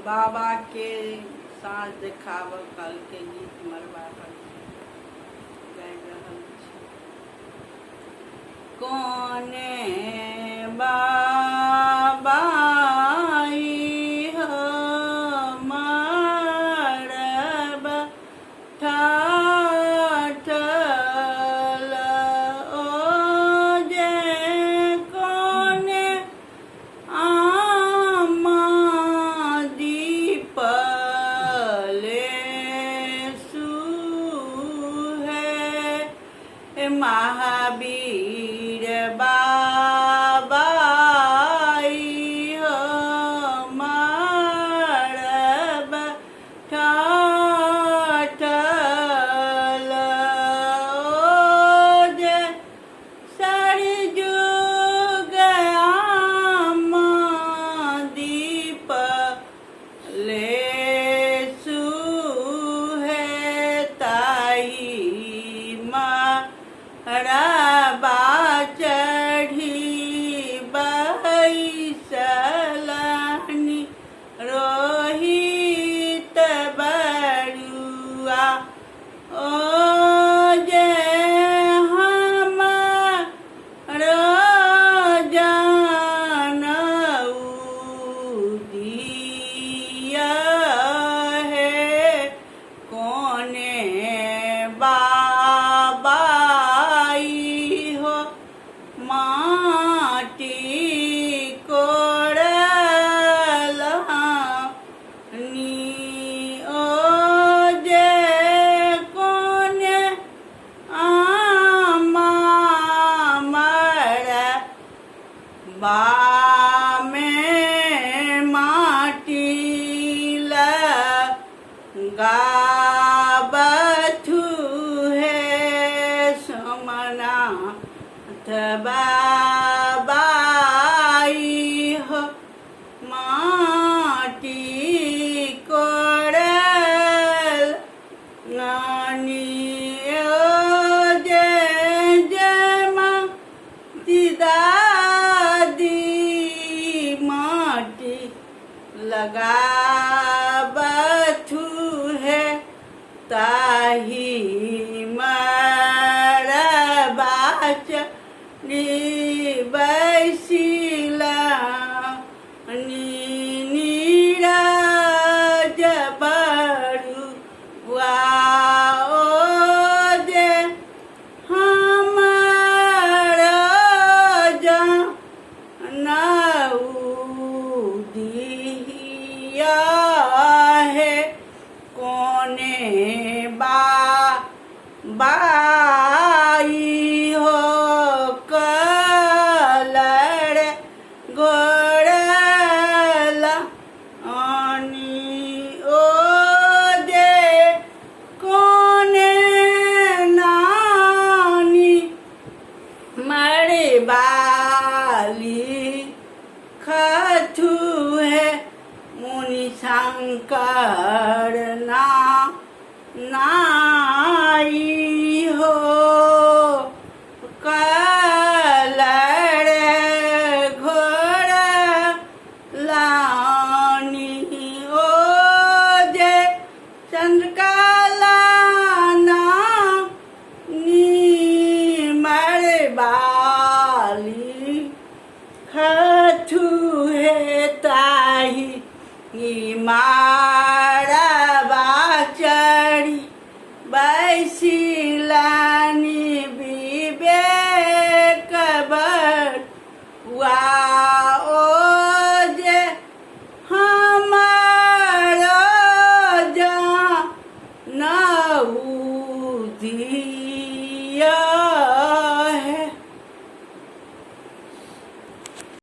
बाबा के साँझ देखाव कल के गीत मरवा गाय रहल छी। कोने बाबा ई हमर ठाठल ओ जे कोने आमा दीपले सुहे महावीर बाबा ई हमर ठाठल ओ जे सरजुग आमा दीप ले सुहे ताई मरबा चढ़ी बैसलनि रोहित बरुआ ओ जे हमरो जानऊ दिया है कोने बाबा ई हो माटी कोड़ल नी ओ जे कोने आमा मर बामे माटी लगाबथु है समनाथ बाबा ई हो माटी कोड़ल नानी ओ जे जमा दादी माटी लगाबथु है ताही मरबा चढ़ी बैसलनि नीरज बरुआ ओ जे हमर जानऊ दिया है कोने बाई हो कलर गोड़ल आनी ओ जे कोने नानी मरबाली खथु है मुनि शंकर नाई हो कलर घोड़ लानी ओ जे चंद्रकला मरबाली खथु है ताही मारबा चढ़ी बैसलनि विवेक बरुआ ओ जे हमरो जानऊ दिया